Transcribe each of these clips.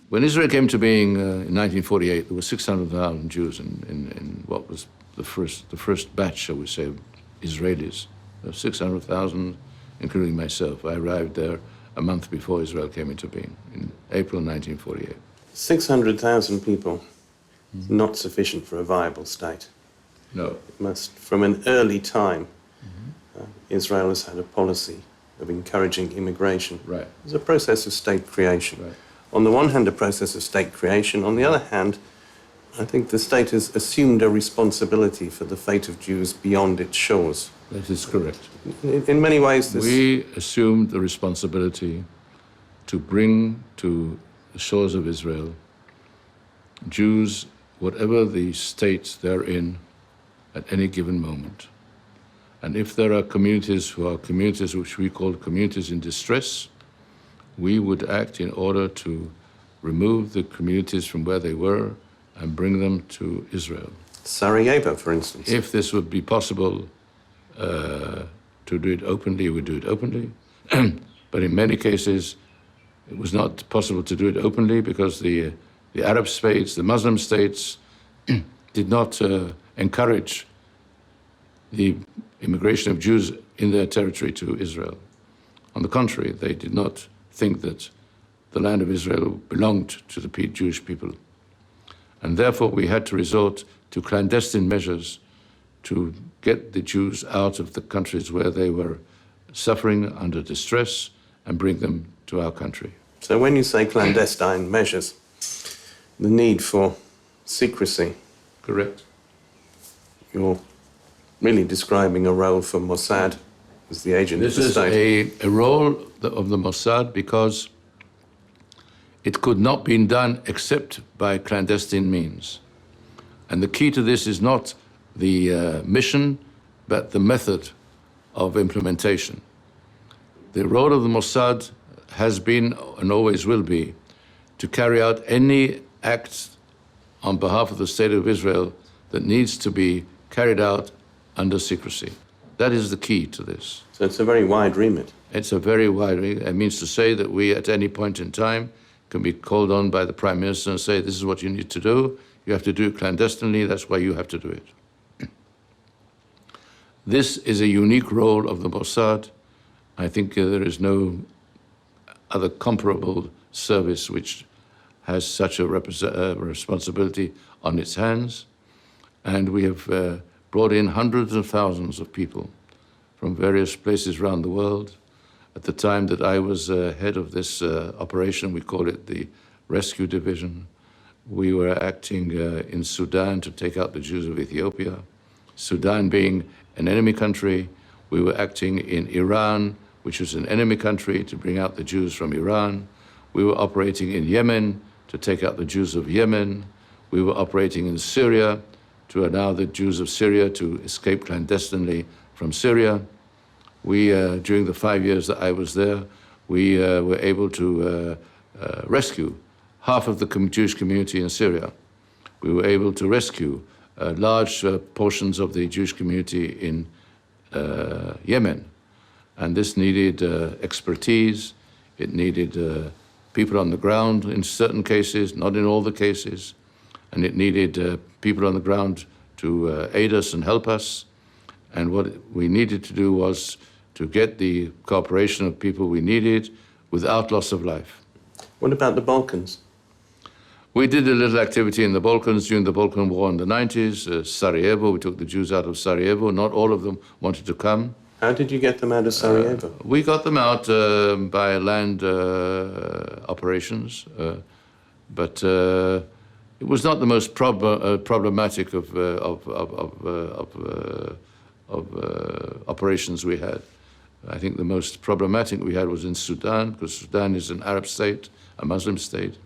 When Israel came to being in 1948, there were 600,000 Jews in what was the first batch, shall we say, of Israelis. There were 600,000, including myself. I arrived there a month before Israel came into being, in April 1948. 600,000 people, not sufficient for a viable state. No. It must, from an early time, Israel has had a policy of encouraging immigration. Right. It's a process of state creation. Right. On the one hand, a process of state creation. On the other hand, I think the state has assumed a responsibility for the fate of Jews beyond its shores. That is correct. In many ways, this... We assumed the responsibility to bring to the shores of Israel Jews, whatever the state they're in at any given moment. And if there are communities who are communities which we call communities in distress, we would act in order to remove the communities from where they were and bring them to Israel. Sarajevo, for instance. If this would be possible to do it openly, we would do it openly. But in many cases, it was not possible to do it openly because the Arab states, the Muslim states, did not encourage the immigration of Jews in their territory to Israel. On the contrary, they did not think that the land of Israel belonged to the Jewish people. And therefore, we had to resort to clandestine measures to get the Jews out of the countries where they were suffering under distress and bring them to our country. So when you say clandestine measures, the need for secrecy. Correct. You're really describing a role for Mossad as the agent of the state. This is a role of the Mossad because it could not be done except by clandestine means. And the key to this is not the mission, but the method of implementation. The role of the Mossad has been and always will be to carry out any act on behalf of the State of Israel that needs to be carried out under secrecy. That is the key to this. So it's a very wide remit. It's a very wide remit. It means to say that we, at any point in time, can be called on by the Prime Minister and say, this is what you need to do. You have to do it clandestinely. That's why you have to do it. This is a unique role of the Mossad. I think there is no other comparable service which has such a responsibility on its hands. And we have brought in hundreds of thousands of people from various places around the world. At the time that I was head of this operation, we called it the Rescue Division. We were acting in Sudan to take out the Jews of Ethiopia. Sudan being an enemy country, we were acting in Iran, which was an enemy country, to bring out the Jews from Iran. We were operating in Yemen to take out the Jews of Yemen. We were operating in Syria to allow the Jews of Syria to escape clandestinely from Syria. We, during the 5 years that I was there, we were able to rescue half of the Jewish community in Syria. We were able to rescue large portions of the Jewish community in Yemen. And this needed expertise. It needed people on the ground in certain cases, not in all the cases. And it needed people on the ground to aid us and help us. And what we needed to do was to get the cooperation of people we needed without loss of life. What about the Balkans? We did a little activity in the Balkans during the Balkan War in the 90s. Sarajevo, we took the Jews out of Sarajevo. Not all of them wanted to come. How did you get them out of Sarajevo? We got them out by land operations, but it was not the most problematic of operations we had. I think the most problematic we had was in Sudan, because Sudan is an Arab state, a Muslim state,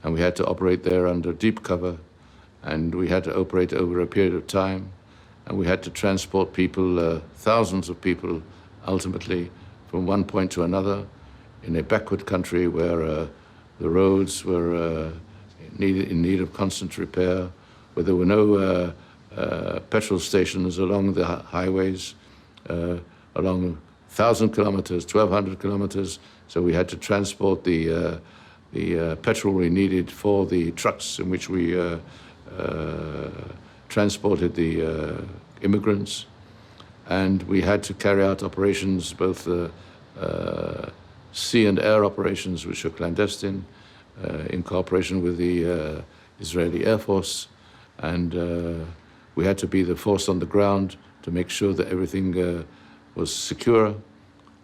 and we had to operate there under deep cover, and we had to operate over a period of time, and we had to transport people, thousands of people, ultimately, from one point to another, in a backward country where the roads were in need of constant repair, where there were no petrol stations along the highways, along 1,000 kilometers, 1,200 kilometers. So we had to transport the petrol we needed for the trucks in which we transported the immigrants. And we had to carry out operations, both sea and air operations, which are clandestine, in cooperation with the Israeli Air Force. And we had to be the force on the ground to make sure that everything was secure.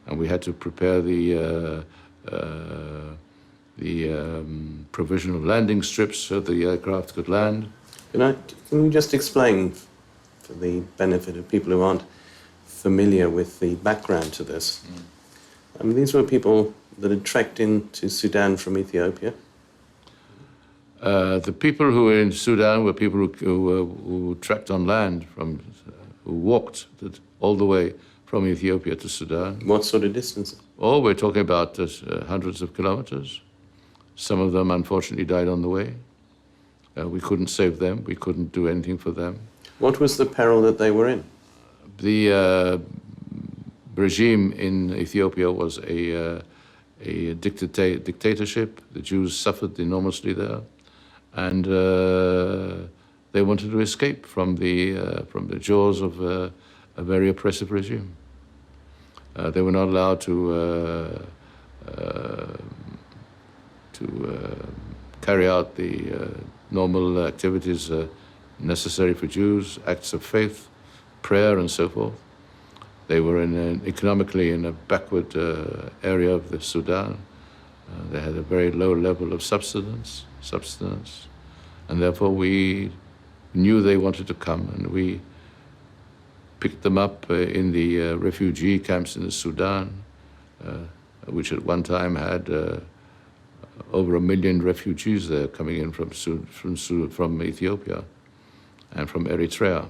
And we had to prepare the provision of landing strips so the aircraft could land. Can you just explain, for the benefit of people who aren't familiar with the background to this? These were people that had trekked into Sudan from Ethiopia. The people who were in Sudan were people who trekked on land, who walked all the way from Ethiopia to Sudan. What sort of distances? Oh, we're talking about hundreds of kilometers. Some of them, unfortunately, died on the way. We couldn't save them. We couldn't do anything for them. What was the peril that they were in? The regime in Ethiopia was a dictatorship. The Jews suffered enormously there, and they wanted to escape from the jaws of a very oppressive regime. They were not allowed to carry out the normal activities necessary for Jews, acts of faith, prayer, and so forth. They were economically in a backward area of the Sudan. They had a very low level of subsistence, and therefore we knew they wanted to come, and we picked them up in the refugee camps in the Sudan, which at one time had over 1 million refugees there coming in from Ethiopia and from Eritrea.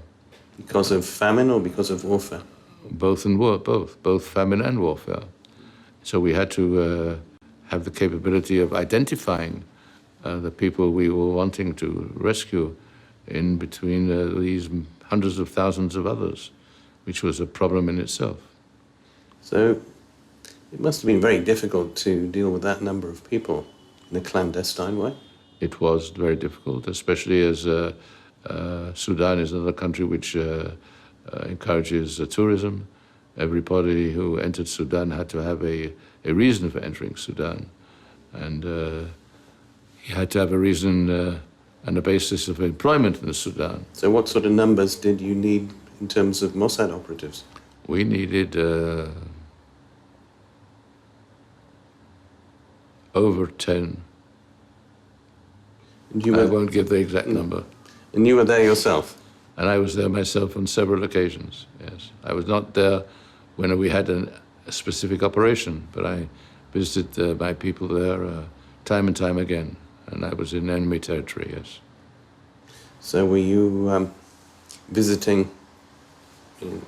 Because of famine or because of warfare? Both famine and warfare. So we had to have the capability of identifying the people we were wanting to rescue in between these hundreds of thousands of others, which was a problem in itself. So it must have been very difficult to deal with that number of people in a clandestine way? It was very difficult, especially as Sudan is another country which encourages tourism. Everybody who entered Sudan had to have a reason for entering Sudan. And he had to have a reason and a basis of employment in the Sudan. So what sort of numbers did you need in terms of Mossad operatives? We needed over 10. I won't give the exact number. And you were there yourself? And I was there myself on several occasions, yes. I was not there when we had a specific operation, but I visited my people there time and time again, and I was in enemy territory, yes. So were you visiting in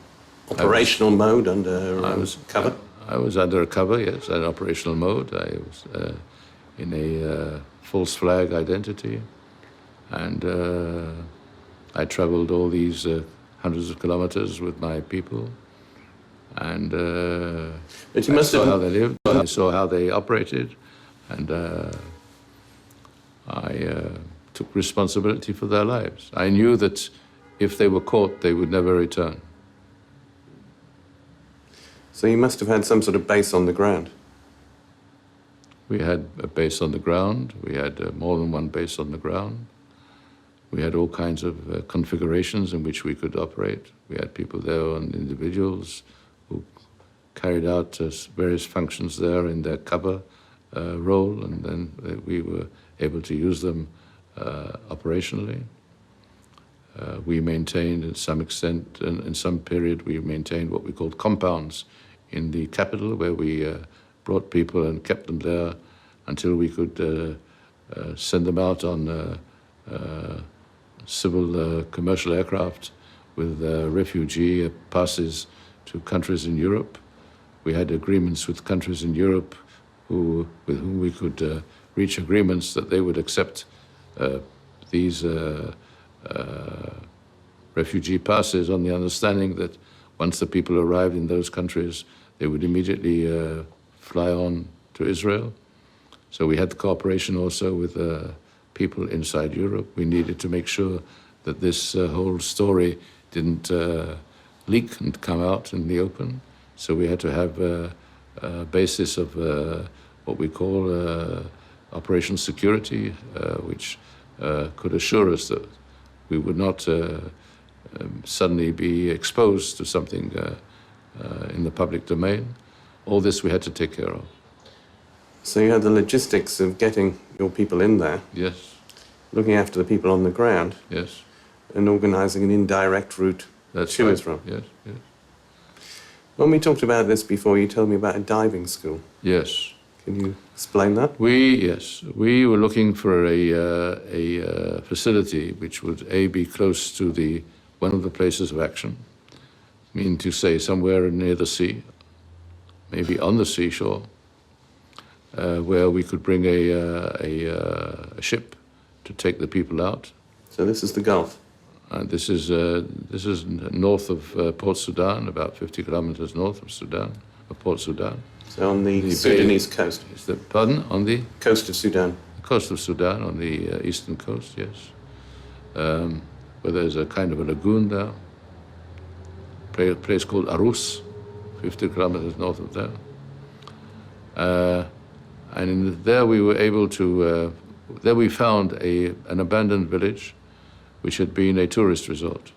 operational mode under cover? I was under cover, yes, in operational mode. I was in a false flag identity, and I traveled all these hundreds of kilometers with my people, and but you must I saw how they lived, I saw how they operated, and I took responsibility for their lives. I knew that if they were caught, they would never return. So you must have had some sort of base on the ground? We had a base on the ground. We had more than one base on the ground. We had all kinds of configurations in which we could operate. We had people there and individuals who carried out various functions there in their cover role, and then we were able to use them operationally. We maintained, in some extent, in some period, we maintained what we called compounds in the capital, where we brought people and kept them there until we could send them out on civil commercial aircraft with refugee passes to countries in Europe. We had agreements with countries in Europe with whom we could reach agreements that they would accept these refugee passes on the understanding that once the people arrived in those countries, they would immediately fly on to Israel. So we had the cooperation also with people inside Europe. We needed to make sure that this whole story didn't leak and come out in the open. So we had to have a basis of what we call operational security, which could assure us that we would not suddenly be exposed to something in the public domain. All this we had to take care of. So you had the logistics of getting your people in there, Yes, looking after the people on the ground, yes. and organising an indirect route That's to right. and from. Yes, yes. When we talked about this before, you told me about a diving school. Yes. Can you explain that? We were looking for a facility which would be close to one of the places of action, meaning to say somewhere near the sea, maybe on the seashore, where we could bring a ship to take the people out. So this is the Gulf. And this is north of Port Sudan, about 50 kilometers north of Port Sudan. So on the The Sudanese coast. Is the pardon on the Coast of Sudan. coast of Sudan, on the eastern coast? Yes, where there's a kind of a lagoon there. A place called Arus, 50 kilometers north of there. And there we were able to. There we found an abandoned village, which had been a tourist resort,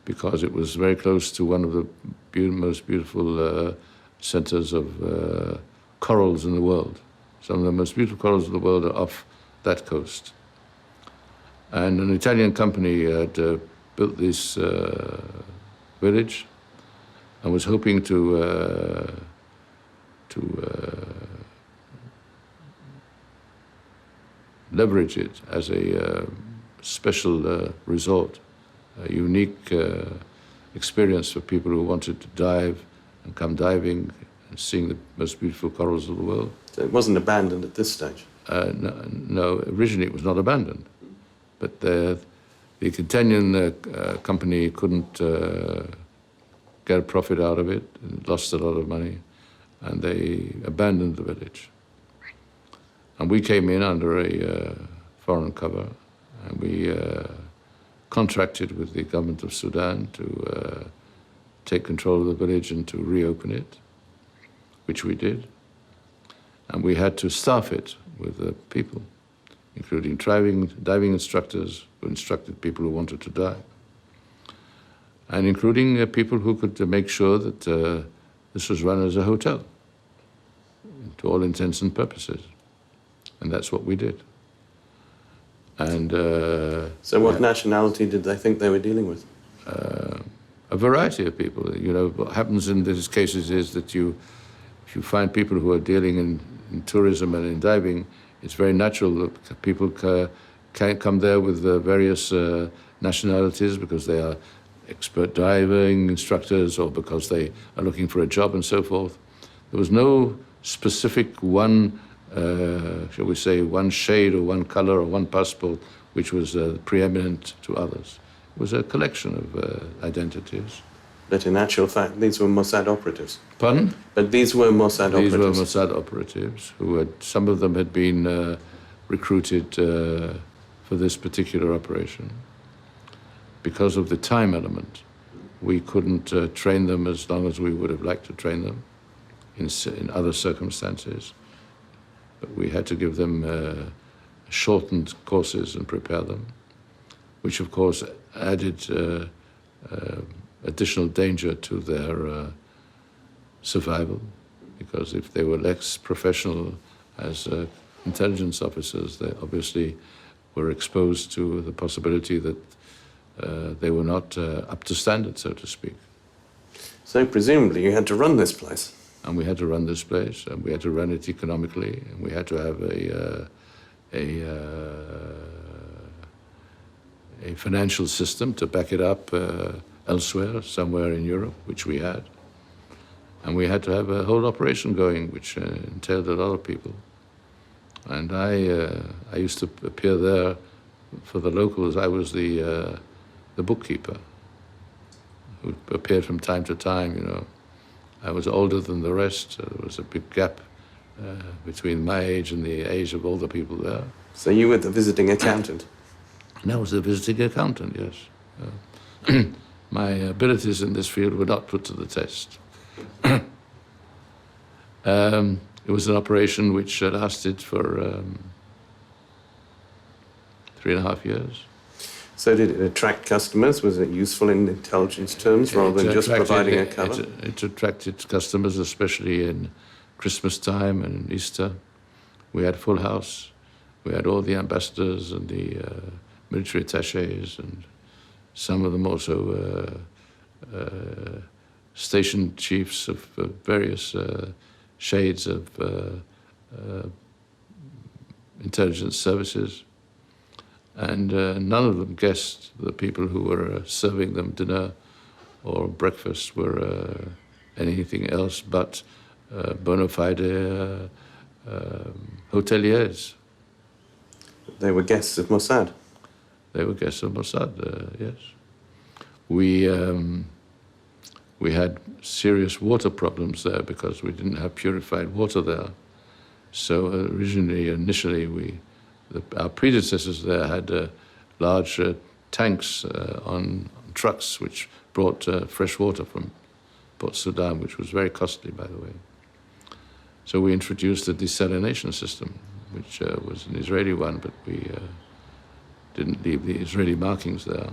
because it was very close to one of the most beautiful centers of corals in the world. Some of the most beautiful corals in the world are off that coast. And an Italian company had built this village and was hoping to leverage it as a special resort, a unique experience for people who wanted to dive and come diving and seeing the most beautiful corals of the world. So it wasn't abandoned at this stage. No, originally it was not abandoned, but the Italian company couldn't get a profit out of it, and lost a lot of money, and they abandoned the village. And we came in under a foreign cover, and we contracted with the government of Sudan to take control of the village and to reopen it, which we did. And we had to staff it with people, including diving instructors who instructed people who wanted to dive, and including people who could make sure that this was run as a hotel, to all intents and purposes. And that's what we did. And So what nationality did they think they were dealing with? a variety of people. You know, what happens in these cases is that if you find people who are dealing in tourism and in diving, it's very natural that people can come there with various nationalities because they are expert diving instructors or because they are looking for a job and so forth. There was no specific one, shall we say, one shade or one color or one passport which was preeminent to others. It was a collection of identities. But in actual fact, these were Mossad operatives. Pardon? But these were Mossad These operatives. were Mossad operatives who some of them had been recruited for this particular operation. Because of the time element, we couldn't train them as long as we would have liked to train them in other circumstances. But we had to give them shortened courses and prepare them, which of course added additional danger to their survival, because if they were less professional as intelligence officers, they obviously were exposed to the possibility that they were not up to standard, so to speak. So presumably you had to run this place. And we had to run this place, and we had to run it economically, and we had to have a financial system to back it up elsewhere, somewhere in Europe, which we had. And we had to have a whole operation going, which entailed a lot of people. And I used to appear there for the locals. I was the bookkeeper who appeared from time to time, you know. I was older than the rest. There was a big gap between my age and the age of all the people there. So you were the visiting accountant? And I was a visiting accountant, yes. My abilities in this field were not put to the test. It was an operation which lasted for 3.5 years. So did it attract customers? Was it useful in intelligence terms rather than just providing a cover? It attracted customers, especially in Christmas time and Easter. We had full house. We had all the ambassadors and the military attachés, and some of them also station chiefs of various shades of intelligence services. And none of them guessed the people who were serving them dinner or breakfast were anything else but bona fide hoteliers. They were guests of Mossad? They were guests of Mossad, yes. We had serious water problems there because we didn't have purified water there. So initially, our predecessors there had large tanks on trucks which brought fresh water from Port Sudan, which was very costly, by the way. So we introduced a desalination system, which was an Israeli one, but we didn't leave the Israeli markings there.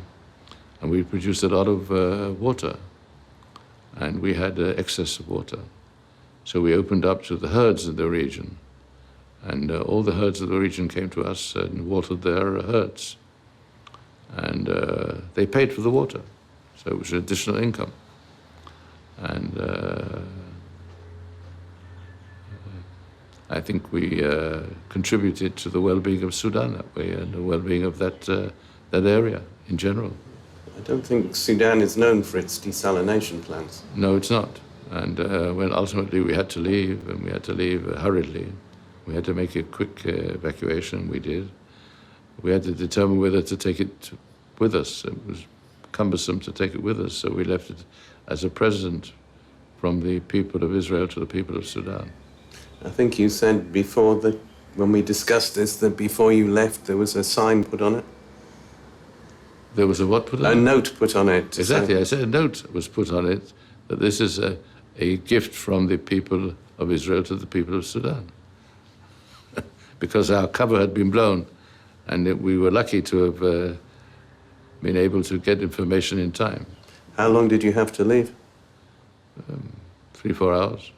And we produced a lot of water, and we had excess of water. So we opened up to the herds in the region, and all the herds of the region came to us and watered their herds. And they paid for the water, so it was additional income. And I think we contributed to the well-being of Sudan that way, and the well-being of that area in general. I don't think Sudan is known for its desalination plants. No, it's not. And when ultimately we had to leave, and we had to leave hurriedly, we had to make a quick evacuation. We did. We had to determine whether to take it with us. It was cumbersome to take it with us, so we left it as a present from the people of Israel to the people of Sudan. I think you said before that, when we discussed this, that before you left there was a sign put on it. There was a what put on it? A note put on it. Exactly. I said a note was put on it that this is a gift from the people of Israel to the people of Sudan. Because our cover had been blown, and we were lucky to have been able to get information in time. How long did you have to leave? 3-4 hours.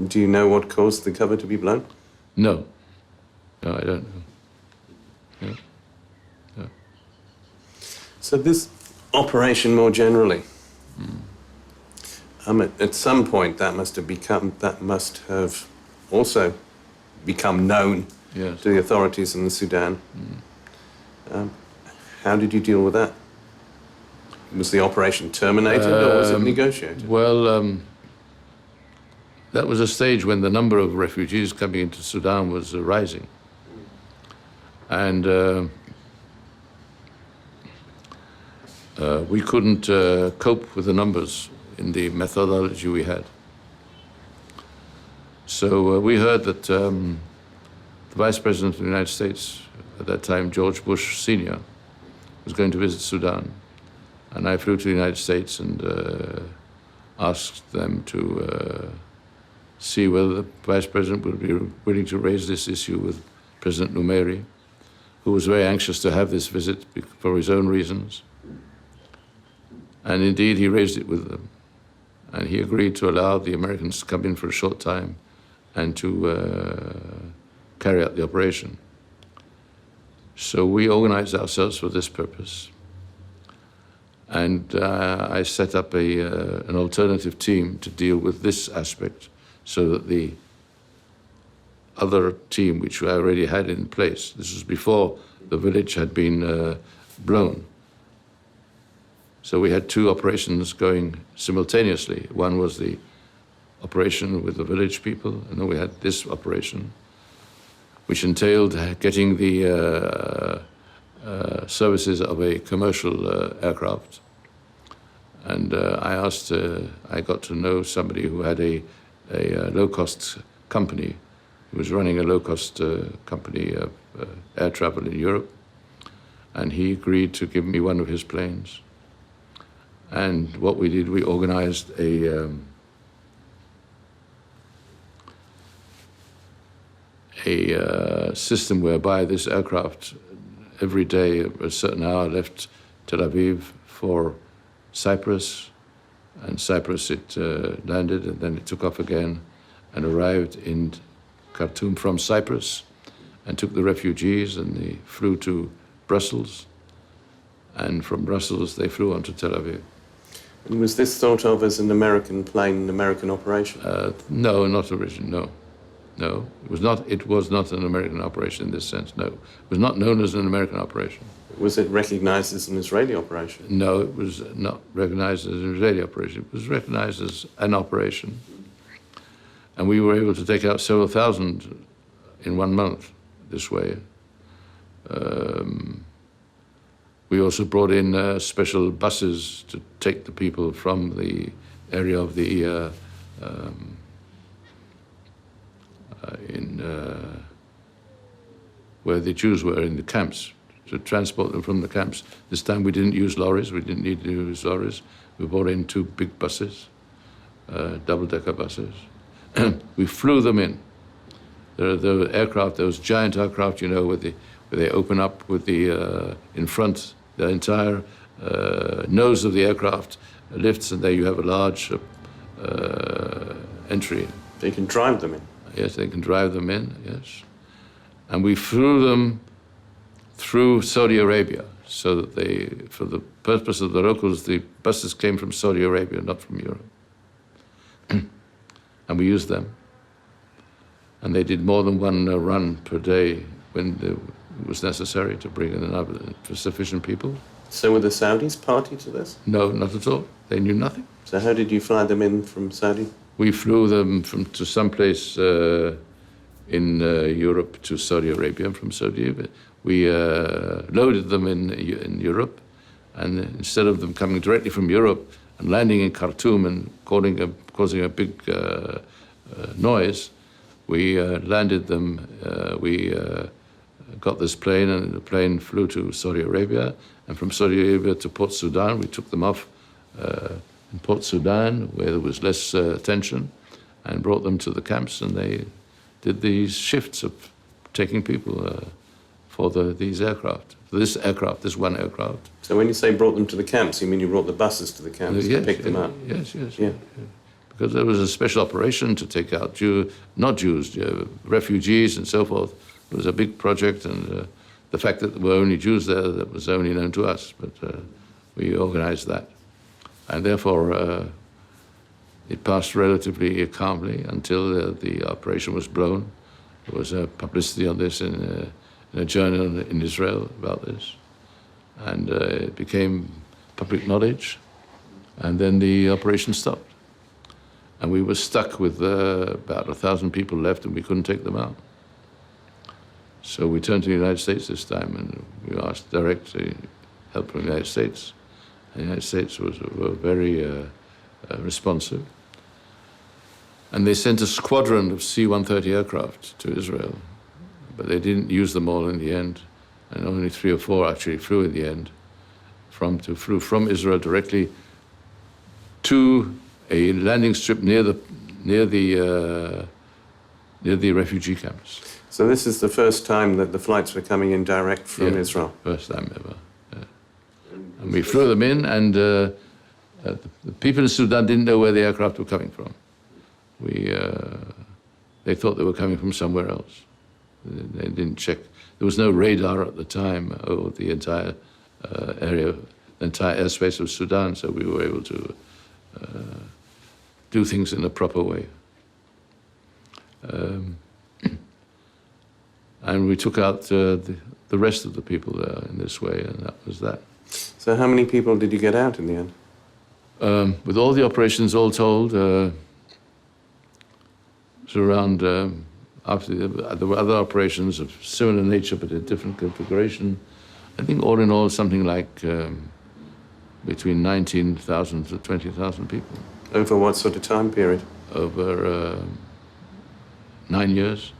Do you know what caused the cover to be blown? No. No, I don't know. No. No. So this operation more generally, at some point that must have also become known Yes. to the authorities in the Sudan. How did you deal with that? Was the operation terminated or was it negotiated? Well, that was a stage when the number of refugees coming into Sudan was rising. And we couldn't cope with the numbers in the methodology we had. So we heard that the Vice President of the United States, at that time, George Bush Sr., was going to visit Sudan. And I flew to the United States and asked them to see whether the Vice President would be willing to raise this issue with President Numeri, who was very anxious to have this visit for his own reasons. And indeed, he raised it with them. And he agreed to allow the Americans to come in for a short time and to carry out the operation. So we organized ourselves for this purpose. And I set up an alternative team to deal with this aspect, so that the other team, which I already had in place, this was before the village had been blown. So we had 2 operations going simultaneously. One was the operation with the village people, and then we had this operation, which entailed getting the services of a commercial aircraft. And I got to know somebody who had a low-cost company He was running a low-cost company of air travel in Europe, and he agreed to give me one of his planes. And what we did, we organized a system whereby this aircraft every day at a certain hour left Tel Aviv for Cyprus, and Cyprus it landed, and then it took off again and arrived in Khartoum from Cyprus and took the refugees, and they flew to Brussels, and from Brussels they flew on to Tel Aviv. And was this thought of as an American plane, an American operation? No, not originally, no. No, it was not. It was not an American operation in this sense. No, it was not known as an American operation. Was it recognized as an Israeli operation? No, it was not recognized as an Israeli operation. It was recognized as an operation, and we were able to take out several thousand in 1 month this way. We also brought in special buses to take the people from the area of the where the Jews were in the camps, to transport them from the camps. This time we didn't use lorries, we didn't need to use lorries. We brought in 2 big buses, double-decker buses. We flew them in. The aircraft, those giant aircraft, you know, where they open up with the, in front, the entire nose of the aircraft lifts, and there you have a large entry. They can drive them in? Yes, they can drive them in, yes. And we flew them through Saudi Arabia, so that they, for the purpose of the locals, the buses came from Saudi Arabia, not from Europe. And we used them. And they did more than 1 run per day when it was necessary to bring in another for sufficient people. So were the Saudis party to this? No, not at all. They knew nothing. So how did you fly them in from Saudi? We flew them to some place in Europe to Saudi Arabia, and from Saudi Arabia. We loaded them in Europe, and instead of them coming directly from Europe and landing in Khartoum and causing a big noise, we landed them, we got this plane, and the plane flew to Saudi Arabia, and from Saudi Arabia to Port Sudan. We took them off in Port Sudan, where there was less tension, and brought them to the camps, and they did these shifts of taking people for these aircraft. This one aircraft. So when you say brought them to the camps, you mean you brought the buses to the camps Yes, to pick them up? Yes. Yeah. Because there was a special operation to take out refugees and so forth. It was a big project, and the fact that there were only Jews there, that was only known to us, but we organized that. And therefore, it passed relatively calmly until the operation was blown. There was publicity on this in a journal in Israel about this, and it became public knowledge, and then the operation stopped. And we were stuck with about 1,000 people left, and we couldn't take them out. So we turned to the United States this time, and we asked direct help from the United States. The United States were very responsive. And they sent a squadron of C-130 aircraft to Israel, but they didn't use them all in the end, and only 3 or 4 actually flew in the end, flew from Israel directly to a landing strip near the refugee camps. So this is the first time that the flights were coming in direct from Israel? First time ever. Yeah. And we flew them in, and the people in Sudan didn't know where the aircraft were coming from. They thought they were coming from somewhere else. They didn't check. There was no radar at the time over the entire area, the entire airspace of Sudan, so we were able to do things in a proper way. And we took out the rest of the people there in this way, and that was that. So how many people did you get out in the end? With all the operations all told, it was around, after there were other operations of similar nature but a different configuration, I think all in all something like between 19,000 to 20,000 people. Over what sort of time period? Over 9 years.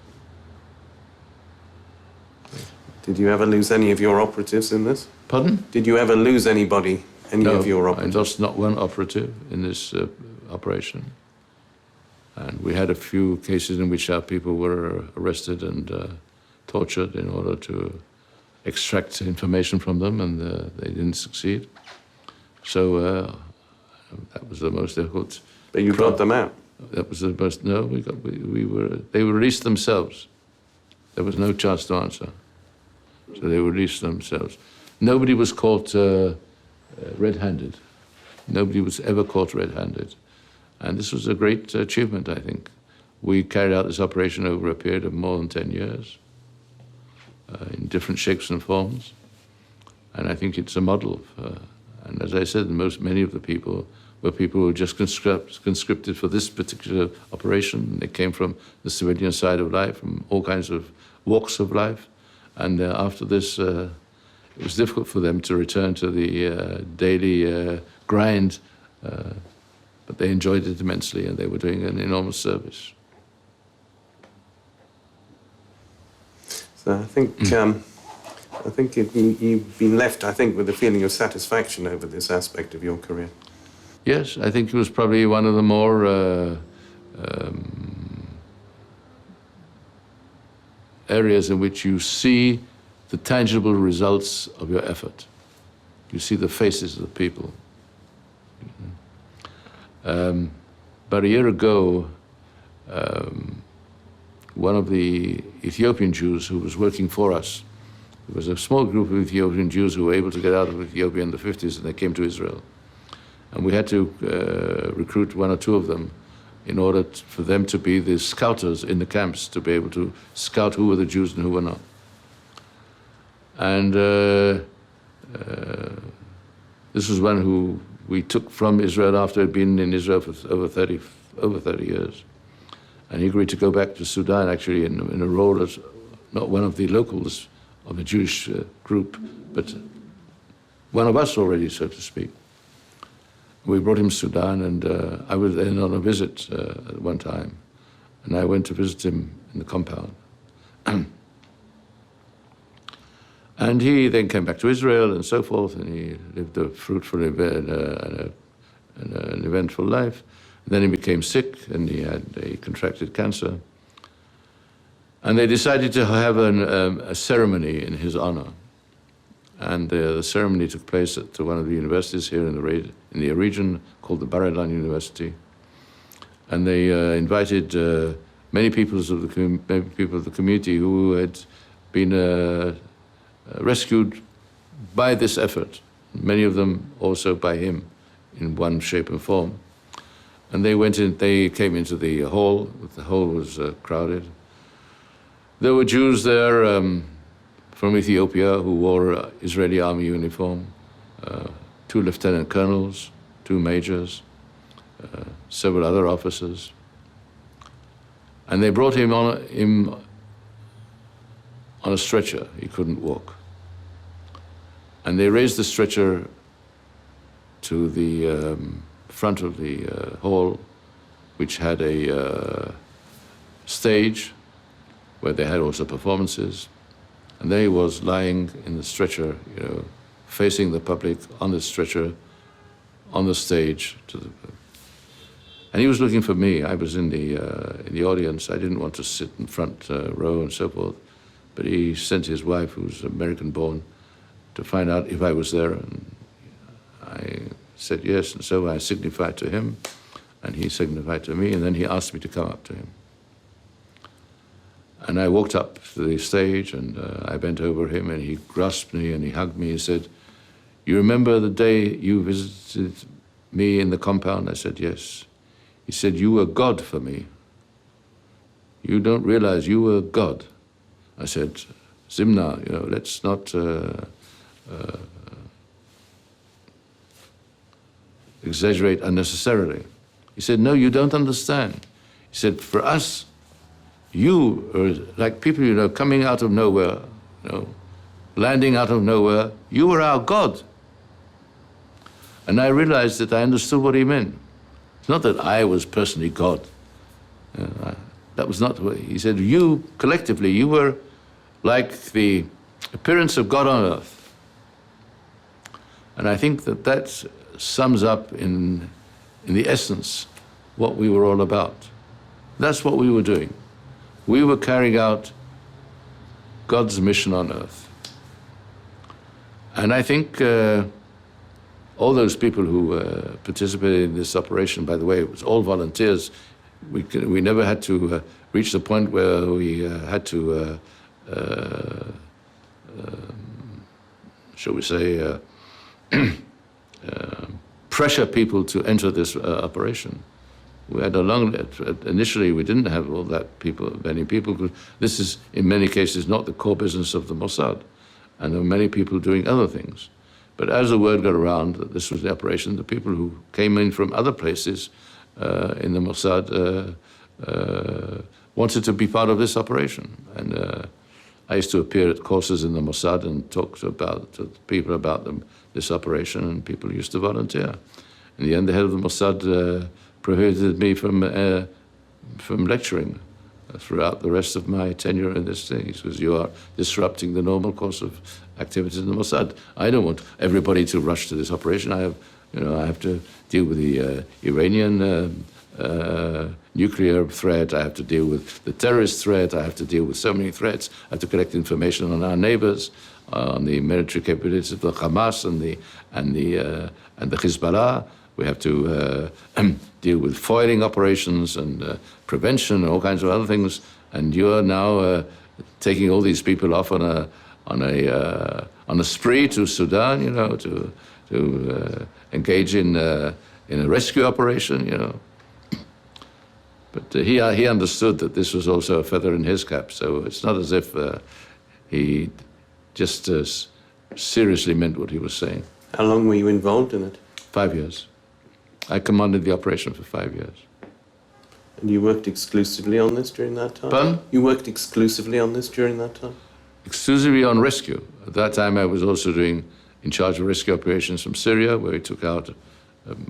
Did you ever lose any of your operatives in this? Pardon? Did you ever lose anybody, any No, of your I operatives? lost not one operative in this operation. And we had a few cases in which our people were arrested and tortured in order to extract information from them, and they didn't succeed. So that was the most difficult. But you got them out? That was the most, no, they were released themselves. There was no chance to answer. So they released themselves. Nobody was caught red-handed. Nobody was ever caught red-handed. And this was a great achievement, I think. We carried out this operation over a period of more than 10 years, in different shapes and forms. And I think it's a model. And as I said, many of the people were people who were just conscripted for this particular operation. They came from the civilian side of life, from all kinds of walks of life. And after this, it was difficult for them to return to the daily grind, but they enjoyed it immensely, and they were doing an enormous service. So I think you've been left, I think, with a feeling of satisfaction over this aspect of your career. Yes, I think it was probably one of the more areas in which you see the tangible results of your effort. You see the faces of the people. About a year ago, one of the Ethiopian Jews who was working for us, there was a small group of Ethiopian Jews who were able to get out of Ethiopia in the 50s, and they came to Israel. And we had to recruit one or two of them in order for them to be the scouters in the camps, to be able to scout who were the Jews and who were not. And this was one who we took from Israel after he'd been in Israel for over 30 years. And he agreed to go back to Sudan, actually, in a role as not one of the locals of a Jewish group, but one of us already, so to speak. We brought him to Sudan, and I was then on a visit at one time, and I went to visit him in the compound. And he then came back to Israel and so forth, and he lived a fruitful an eventful life. And then he became sick, and he contracted cancer. And they decided to have a ceremony in his honor. And the ceremony took place at one of the universities here in the region called the Bar-Ilan University. And they invited many people of the community who had been rescued by this effort, many of them also by him in one shape and form. And they came into the hall. The hall was crowded. There were Jews there from Ethiopia who wore Israeli army uniform, 2 lieutenant colonels, 2 majors, several other officers. And they brought him on a stretcher. He couldn't walk. And they raised the stretcher to the front of the hall, which had a stage where they had also performances. And there he was lying in the stretcher, facing the public on the stretcher, on the stage. And he was looking for me. I was in the audience. I didn't want to sit in front row and so forth. But he sent his wife, who's American-born, to find out if I was there. And I said yes, and so I signified to him, and he signified to me, and then he asked me to come up to him. And I walked up to the stage, and I bent over him, and he grasped me, and he hugged me. He said, "You remember the day you visited me in the compound?" I said, "Yes." He said, "You were God for me. You don't realize you were God." I said, "Zimna, let's not exaggerate unnecessarily." He said, "No, you don't understand." He said, "For us, you are like people, coming out of nowhere, landing out of nowhere. You were our God." And I realized that I understood what he meant. It's not that I was personally God. That was not what he said. You, collectively, you were like the appearance of God on earth. And I think that that sums up in the essence what we were all about. That's what we were doing. We were carrying out God's mission on earth. And I think all those people who participated in this operation, by the way, it was all volunteers. We never had to reach the point where we had to, shall we say, pressure people to enter this operation. We had initially we didn't have all that many people. This is, in many cases, not the core business of the Mossad. And there were many people doing other things. But as the word got around that this was the operation, the people who came in from other places in the Mossad wanted to be part of this operation. And I used to appear at courses in the Mossad and talk to people about this operation, and people used to volunteer. In the end, the head of the Mossad prohibited me from lecturing throughout the rest of my tenure in this thing. He says, you are disrupting the normal course of activities in the Mossad. I don't want everybody to rush to this operation. I have to deal with the Iranian nuclear threat. I have to deal with the terrorist threat. I have to deal with so many threats. I have to collect information on our neighbors, on the military capabilities of the Hamas and the Hezbollah. We have to deal with foiling operations and prevention and all kinds of other things. And you are now taking all these people off on a spree to Sudan, to engage in a rescue operation, But he understood that this was also a feather in his cap. So it's not as if he just seriously meant what he was saying. How long were you involved in it? 5 years. I commanded the operation for 5 years. And you worked exclusively on this during that time? Pardon? You worked exclusively on this during that time? Exclusively on rescue. At that time, I was also in charge of rescue operations from Syria, where we took out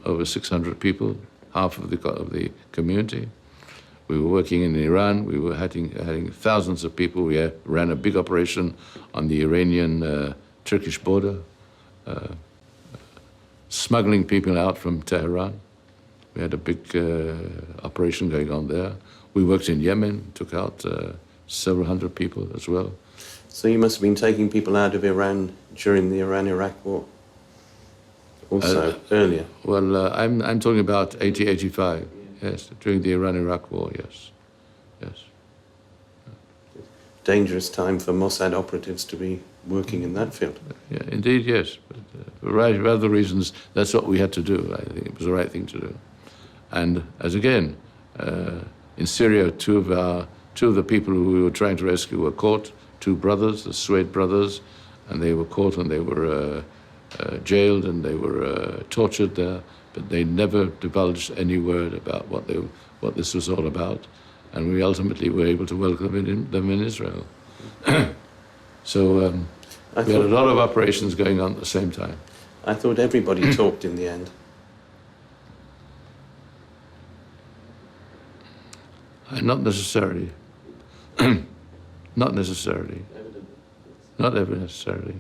over 600 people, half of the community. We were working in Iran. We were having thousands of people. We ran a big operation on the Iranian-Turkish border, smuggling people out from Tehran. We had a big operation going on there. We worked in Yemen, took out several hundred people as well. So you must have been taking people out of Iran during the Iran-Iraq war, also earlier. Well, I'm talking about 80, 85, yes, during the Iran-Iraq war, yes. Dangerous time for Mossad operatives to be working in that field. Yeah, indeed, yes. But for other reasons, that's what we had to do. I think it was the right thing to do. And as again, in Syria, two of the people who we were trying to rescue were caught, 2 brothers, the Suede brothers, and they were caught and they were jailed and they were tortured there, but they never divulged any word about what this was all about. And we ultimately were able to welcome them in Israel. So we had a lot of operations going on at the same time. I thought everybody talked in the end. Not necessarily. Not necessarily. Not ever necessarily.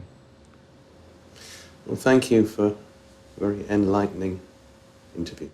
Well, thank you for a very enlightening interview.